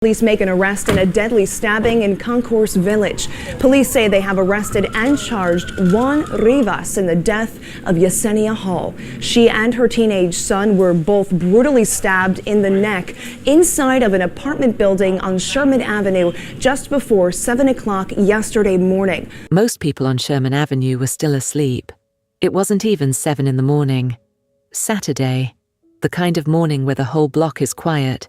Police make an arrest in a deadly stabbing in Concourse Village. Police say they have arrested and charged Juan Rivas in the death of Yesenia Hall. She and her teenage son were both brutally stabbed in the neck inside of an apartment building on Sherman Avenue just before 7 o'clock yesterday morning. Most people on Sherman Avenue were still asleep. It wasn't even 7 in the morning. Saturday, the kind of morning where the whole block is quiet.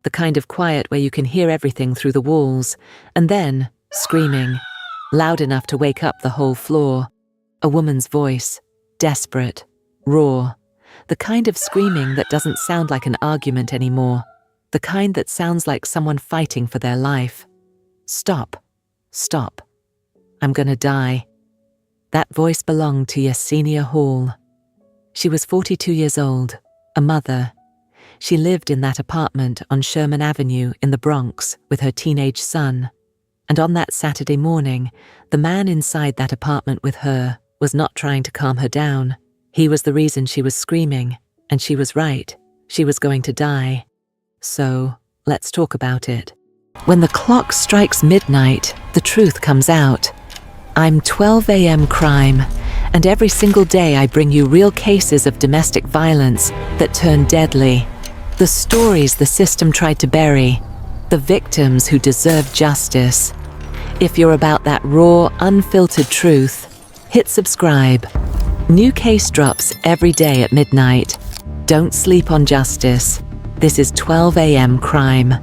The kind of quiet where you can hear everything through the walls, and then screaming, loud enough to wake up the whole floor. A woman's voice, desperate, raw. The kind of screaming that doesn't sound like an argument anymore. The kind that sounds like someone fighting for their life. Stop, stop. I'm gonna die. That voice belonged to Yesenia Hall. She was 42 years old, a mother. She lived in that apartment on Sherman Avenue in the Bronx with her teenage son. And on that Saturday morning, the man inside that apartment with her was not trying to calm her down. He was the reason she was screaming, and she was right. She was going to die. So, let's talk about it. When the clock strikes midnight, the truth comes out. I'm 12 a.m. crime, and every single day I bring you real cases of domestic violence that turn deadly. The stories the system tried to bury, the victims who deserve justice. If you're about that raw, unfiltered truth, hit subscribe. New case drops every day at midnight. Don't sleep on justice. This is 12 a.m. crime.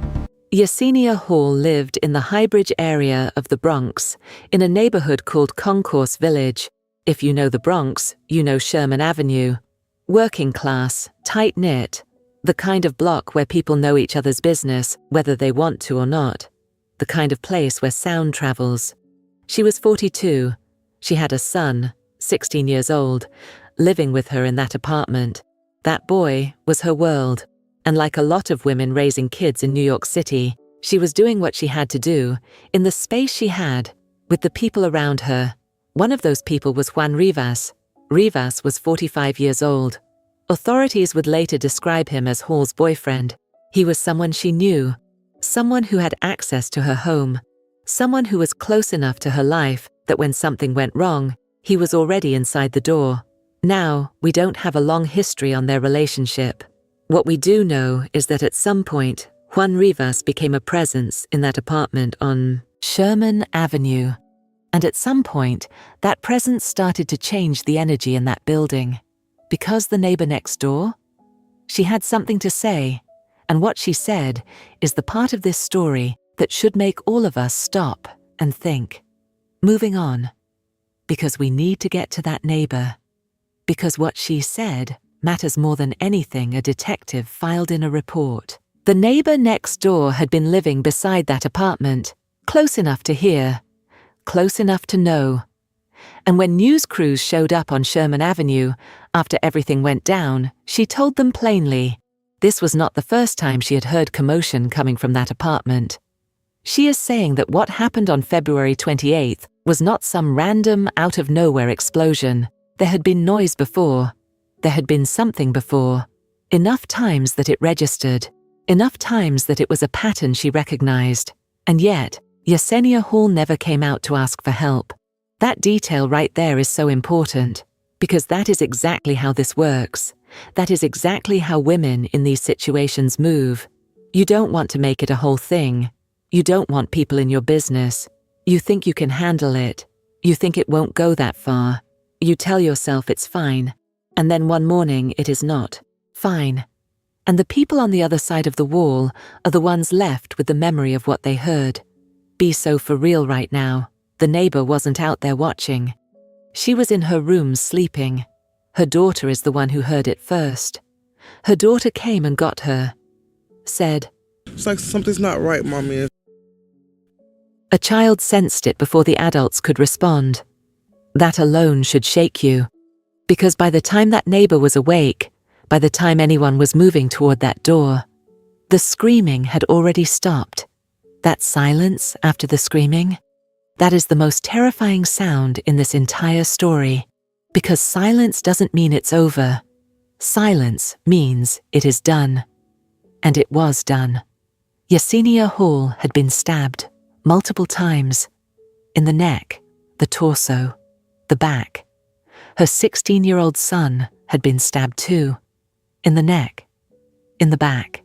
Yesenia Hall lived in the Highbridge area of the Bronx, in a neighborhood called Concourse Village. If you know the Bronx, you know Sherman Avenue. Working class, tight-knit. The kind of block where people know each other's business, whether they want to or not. The kind of place where sound travels. She was 42. She had a son, 16 years old, living with her in that apartment. That boy was her world. And like a lot of women raising kids in New York City, she was doing what she had to do, in the space she had, with the people around her. One of those people was Juan Rivas. Rivas was 45 years old. Authorities would later describe him as Hall's boyfriend. He was someone she knew, someone who had access to her home, someone who was close enough to her life that when something went wrong, he was already inside the door. Now, we don't have a long history on their relationship. What we do know is that at some point, Juan Rivas became a presence in that apartment on Sherman Avenue. And at some point, that presence started to change the energy in that building. Because the neighbor next door? She had something to say, and what she said is the part of this story that should make all of us stop and think. Moving on. Because we need to get to that neighbor. Because what she said matters more than anything a detective filed in a report. The neighbor next door had been living beside that apartment, close enough to hear, close enough to know. And when news crews showed up on Sherman Avenue, after everything went down, she told them plainly, this was not the first time she had heard commotion coming from that apartment. She is saying that what happened on February 28th was not some random, out-of-nowhere explosion. There had been noise before. There had been something before. Enough times that it registered. Enough times that it was a pattern she recognized. And yet, Yesenia Hall never came out to ask for help. That detail right there is so important, because that is exactly how this works. That is exactly how women in these situations move. You don't want to make it a whole thing. You don't want people in your business. You think you can handle it. You think it won't go that far. You tell yourself it's fine, and then one morning it is not fine. And the people on the other side of the wall are the ones left with the memory of what they heard. Be so for real right now. The neighbor wasn't out there watching. She was in her room sleeping. Her daughter is the one who heard it first. Her daughter came and got her. Said, "It's like something's not right, Mommy." A child sensed it before the adults could respond. That alone should shake you. Because by the time that neighbor was awake, by the time anyone was moving toward that door, the screaming had already stopped. That silence after the screaming, that is the most terrifying sound in this entire story, because silence doesn't mean it's over. Silence means it is done. And it was done. Yesenia Hall had been stabbed multiple times. In the neck, the torso, the back. Her 16-year-old son had been stabbed too. In the neck, in the back.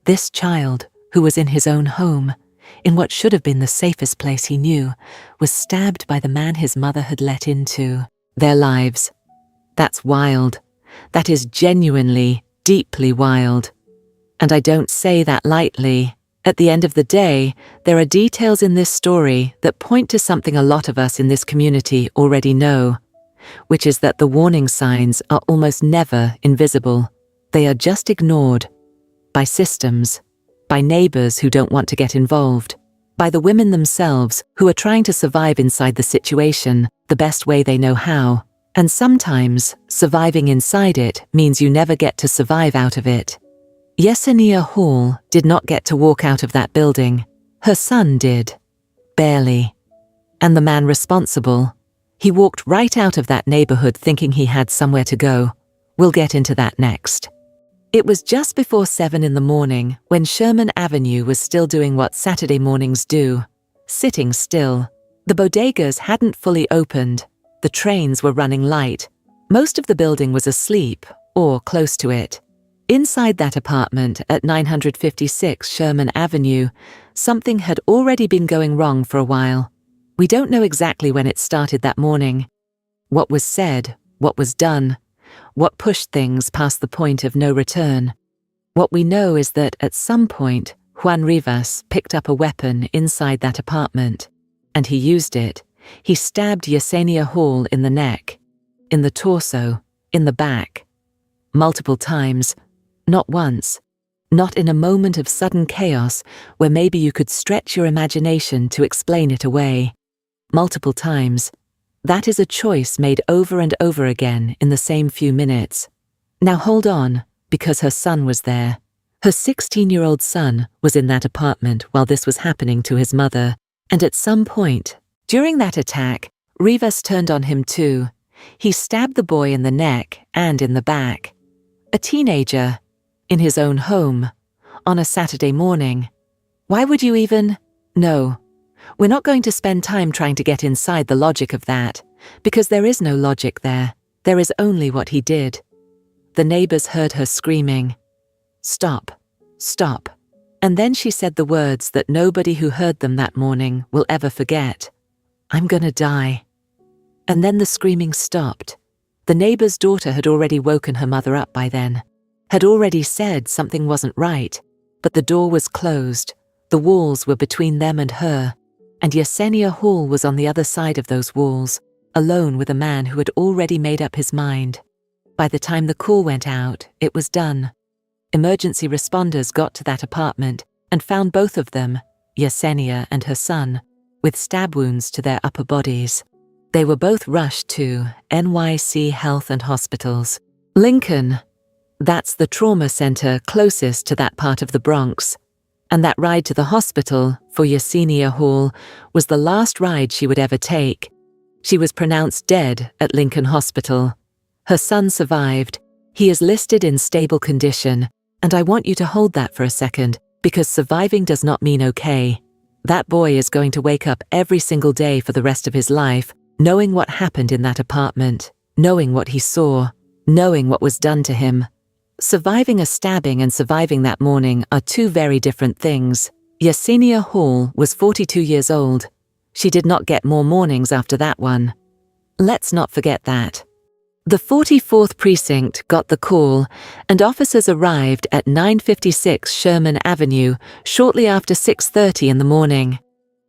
This child, who was in his own home, in what should have been the safest place he knew, was stabbed by the man his mother had let into their lives. That's wild. That is genuinely, deeply wild. And I don't say that lightly. At the end of the day, there are details in this story that point to something a lot of us in this community already know, which is that the warning signs are almost never invisible. They are just ignored by systems, by neighbors who don't want to get involved, by the women themselves who are trying to survive inside the situation the best way they know how. And sometimes, surviving inside it means you never get to survive out of it. Yesenia Hall did not get to walk out of that building. Her son did. Barely. And the man responsible, he walked right out of that neighborhood thinking he had somewhere to go. We'll get into that next. It was just before 7 in the morning when Sherman Avenue was still doing what Saturday mornings do, sitting still. The bodegas hadn't fully opened. The trains were running light. Most of the building was asleep, or close to it. Inside that apartment at 956 Sherman Avenue, something had already been going wrong for a while. We don't know exactly when it started that morning. What was said, what was done, what pushed things past the point of no return. What we know is that at some point, Juan Rivas picked up a weapon inside that apartment, and he used it. He stabbed Yesenia Hall in the neck, in the torso, in the back. Multiple times. Not once. Not in a moment of sudden chaos where maybe you could stretch your imagination to explain it away. Multiple times. That is a choice made over and over again in the same few minutes. Now hold on, because her son was there. Her 16-year-old son was in that apartment while this was happening to his mother, and at some point, during that attack, Rivas turned on him too. He stabbed the boy in the neck and in the back. A teenager, in his own home, on a Saturday morning. Why would you even? No. We're not going to spend time trying to get inside the logic of that, because there is no logic there. There is only what he did. The neighbors heard her screaming, "Stop, stop." And then she said the words that nobody who heard them that morning will ever forget. "I'm gonna die." And then the screaming stopped. The neighbor's daughter had already woken her mother up by then, had already said something wasn't right, but the door was closed, the walls were between them and her, and Yesenia Hall was on the other side of those walls, alone with a man who had already made up his mind. By the time the call went out, it was done. Emergency responders got to that apartment and found both of them, Yesenia and her son, with stab wounds to their upper bodies. They were both rushed to NYC Health and Hospitals. Lincoln, that's the trauma center closest to that part of the Bronx. And that ride to the hospital for Yesenia Hall was the last ride she would ever take. She was pronounced dead at Lincoln Hospital. Her son survived. He is listed in stable condition, and I want you to hold that for a second, because surviving does not mean okay. That boy is going to wake up every single day for the rest of his life, knowing what happened in that apartment, knowing what he saw, knowing what was done to him. Surviving a stabbing and surviving that morning are two very different things. Yesenia Hall was 42 years old. She did not get more mornings after that one. Let's not forget that. The 44th Precinct got the call, and officers arrived at 956 Sherman Avenue shortly after 6:30 in the morning.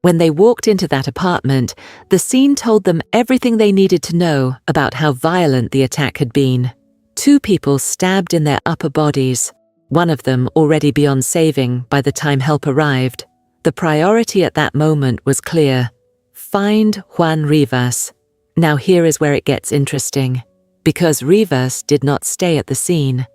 When they walked into that apartment, the scene told them everything they needed to know about how violent the attack had been. 2 people stabbed in their upper bodies, one of them already beyond saving by the time help arrived. The priority at that moment was clear. Find Juan Rivas. Now here is where it gets interesting, because Rivas did not stay at the scene.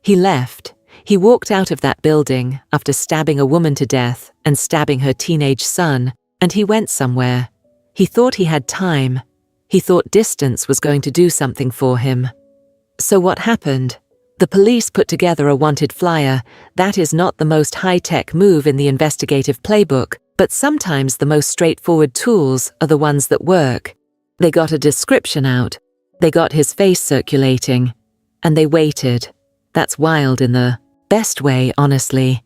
He left. He walked out of that building after stabbing a woman to death and stabbing her teenage son, and he went somewhere. He thought he had time. He thought distance was going to do something for him. So what happened? The police put together a wanted flyer. That is not the most high-tech move in the investigative playbook, but sometimes the most straightforward tools are the ones that work. They got a description out. They got his face circulating. And they waited. That's wild in the best way, honestly.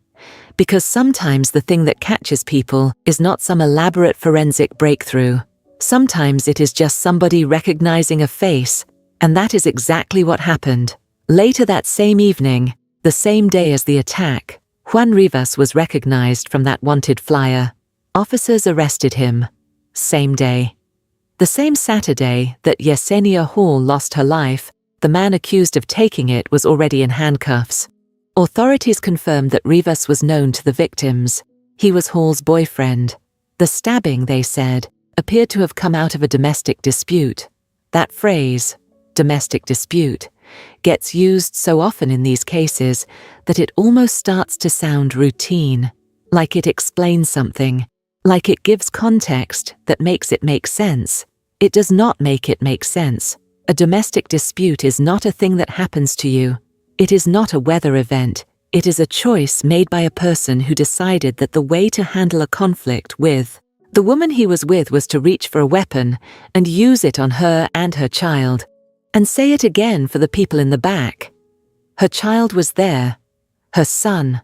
Because sometimes the thing that catches people is not some elaborate forensic breakthrough. Sometimes it is just somebody recognizing a face, and that is exactly what happened. Later that same evening, the same day as the attack, Juan Rivas was recognized from that wanted flyer. Officers arrested him. Same day. The same Saturday that Yesenia Hall lost her life, the man accused of taking it was already in handcuffs. Authorities confirmed that Rivas was known to the victims. He was Hall's boyfriend. The stabbing, they said, appeared to have come out of a domestic dispute. That phrase, domestic dispute, gets used so often in these cases that it almost starts to sound routine, like it explains something, like it gives context that makes it make sense. It does not make it make sense. A domestic dispute is not a thing that happens to you. It is not a weather event. It is a choice made by a person who decided that the way to handle a conflict with the woman he was with was to reach for a weapon and use it on her and her child. And say it again for the people in the back. Her child was there, her son,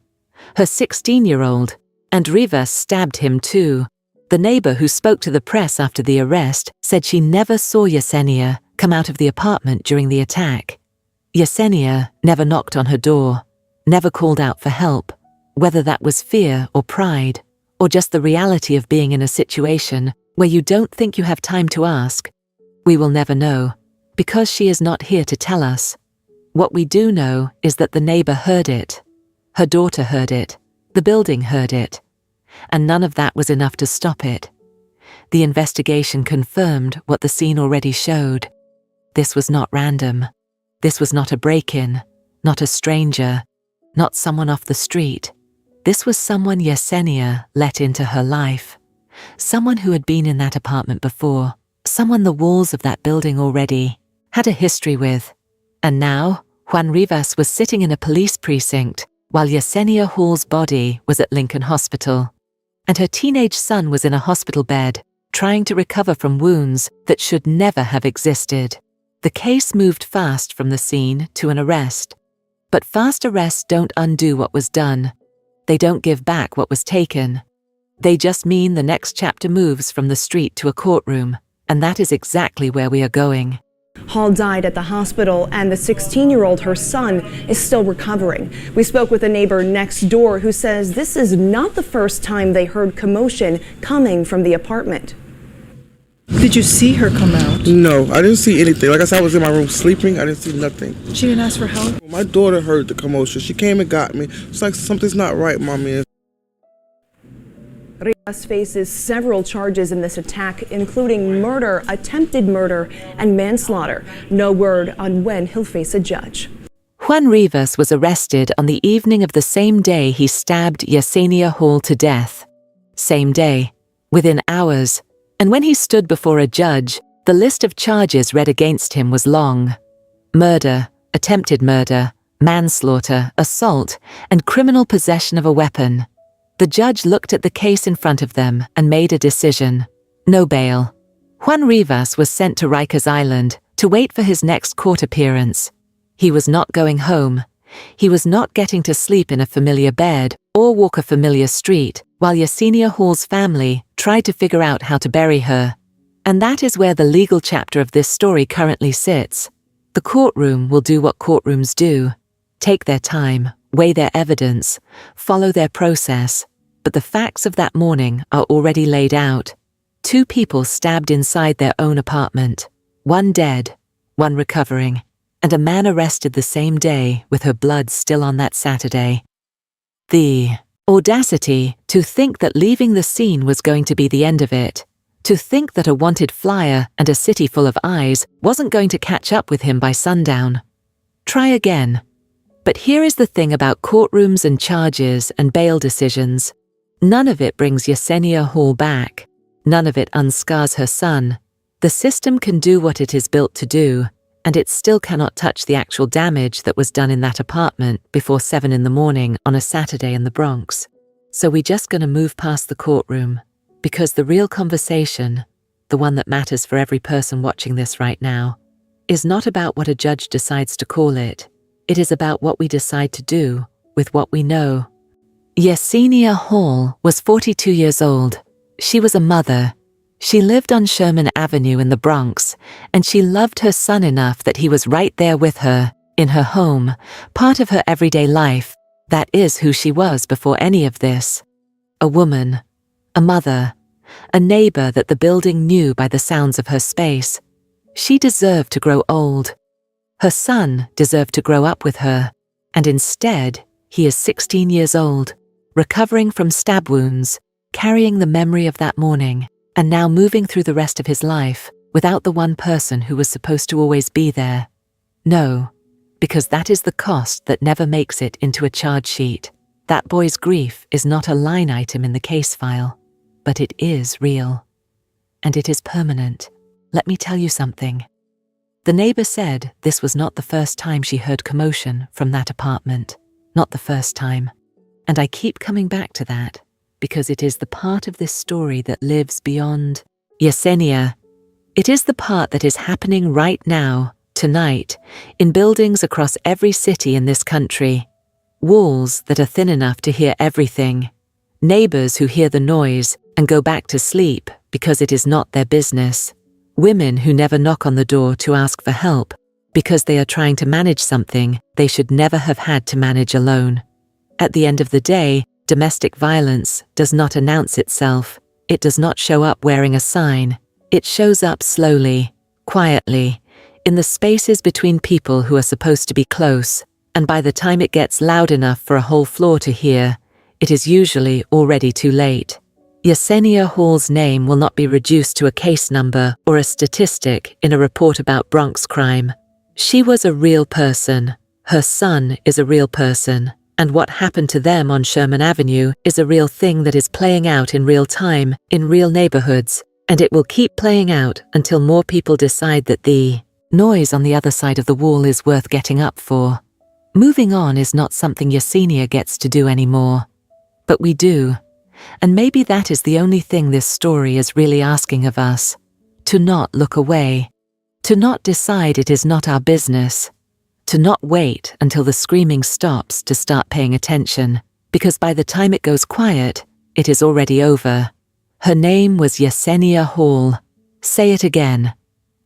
her 16-year-old, and Rivas stabbed him too. The neighbor who spoke to the press after the arrest said she never saw Yesenia come out of the apartment during the attack. Yesenia never knocked on her door, never called out for help, whether that was fear or pride, or just the reality of being in a situation where you don't think you have time to ask. We will never know. Because she is not here to tell us. What we do know is that the neighbor heard it. Her daughter heard it. The building heard it. And none of that was enough to stop it. The investigation confirmed what the scene already showed. This was not random. This was not a break-in, not a stranger, not someone off the street. This was someone Yesenia let into her life. Someone who had been in that apartment before. Someone the walls of that building already had a history with. And now, Juan Rivas was sitting in a police precinct while Yesenia Hall's body was at Lincoln Hospital. And her teenage son was in a hospital bed, trying to recover from wounds that should never have existed. The case moved fast from the scene to an arrest. But fast arrests don't undo what was done. They don't give back what was taken. They just mean the next chapter moves from the street to a courtroom, and that is exactly where we are going. Hall died at the hospital, and the 16-year-old, her son, is still recovering. We spoke with a neighbor next door who says this is not the first time they heard commotion coming from the apartment. Did you see her come out? No, I didn't see anything. Like I said, I was in my room sleeping. I didn't see nothing. She didn't ask for help? My daughter heard the commotion. She came and got me. It's like something's not right, Mommy. Rivas faces several charges in this attack, including murder, attempted murder, and manslaughter. No word on when he'll face a judge. Juan Rivas was arrested on the evening of the same day he stabbed Yesenia Hall to death. Same day, within hours, and when he stood before a judge, the list of charges read against him was long. Murder, attempted murder, manslaughter, assault, and criminal possession of a weapon. The judge looked at the case in front of them and made a decision. No bail. Juan Rivas was sent to Rikers Island to wait for his next court appearance. He was not going home. He was not getting to sleep in a familiar bed or walk a familiar street while Yesenia Hall's family tried to figure out how to bury her. And that is where the legal chapter of this story currently sits. The courtroom will do what courtrooms do. Take their time, weigh their evidence, follow their process. But the facts of that morning are already laid out. 2 people stabbed inside their own apartment. 1 dead, 1 recovering, and a man arrested the same day with her blood still on that Saturday. The audacity to think that leaving the scene was going to be the end of it. To think that a wanted flyer and a city full of eyes wasn't going to catch up with him by sundown. Try again. But here is the thing about courtrooms and charges and bail decisions. None of it brings Yesenia Hall back. None of it unscars her son. The system can do what it is built to do, and it still cannot touch the actual damage that was done in that apartment before 7 in the morning on a Saturday in the Bronx. So we're just gonna move past the courtroom, because the real conversation, the one that matters for every person watching this right now, is not about what a judge decides to call it. It is about what we decide to do with what we know. Yesenia Hall was 42 years old. She was a mother. She lived on Sherman Avenue in the Bronx, and she loved her son enough that he was right there with her, in her home, part of her everyday life. That is who she was before any of this. A woman, a mother, a neighbor that the building knew by the sounds of her space. She deserved to grow old. Her son deserved to grow up with her, and instead, he is 16 years old, recovering from stab wounds, carrying the memory of that morning, and now moving through the rest of his life without the one person who was supposed to always be there. No, because that is the cost that never makes it into a charge sheet. That boy's grief is not a line item in the case file, but it is real. And it is permanent. Let me tell you something. The neighbor said this was not the first time she heard commotion from that apartment. Not the first time. And I keep coming back to that, because it is the part of this story that lives beyond Yesenia. It is the part that is happening right now, tonight, in buildings across every city in this country. Walls that are thin enough to hear everything. Neighbors who hear the noise and go back to sleep because it is not their business. Women who never knock on the door to ask for help because they are trying to manage something they should never have had to manage alone. At the end of the day, domestic violence does not announce itself. It does not show up wearing a sign. It shows up slowly, quietly, in the spaces between people who are supposed to be close, and by the time it gets loud enough for a whole floor to hear, it is usually already too late. Yesenia Hall's name will not be reduced to a case number or a statistic in a report about Bronx crime. She was a real person. Her son is a real person. And what happened to them on Sherman Avenue is a real thing that is playing out in real time, in real neighborhoods, and it will keep playing out until more people decide that the noise on the other side of the wall is worth getting up for. Moving on is not something Yesenia gets to do anymore. But we do. And maybe that is the only thing this story is really asking of us. To not look away. To not decide it is not our business. To not wait until the screaming stops to start paying attention, because by the time it goes quiet, it is already over. Her name was Yesenia Hall. Say it again.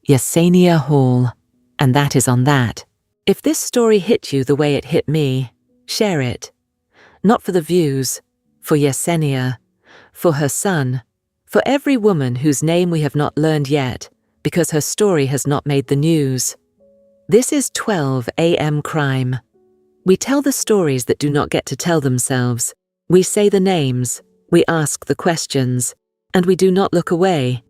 Yesenia Hall. And that is on that. If this story hit you the way it hit me, share it. Not for the views, for Yesenia, for her son, for every woman whose name we have not learned yet, because her story has not made the news. This is 12 a.m. crime. We tell the stories that do not get to tell themselves. We say the names, we ask the questions, and we do not look away.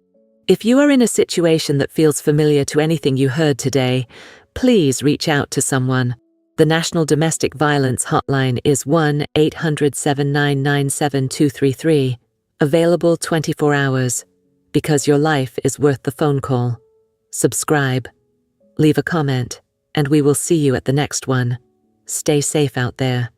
If you are in a situation that feels familiar to anything you heard today, please reach out to someone. The National Domestic Violence Hotline is 1-800-799-7233, available 24 hours, because your life is worth the phone call. Subscribe, leave a comment, and we will see you at the next one. Stay safe out there.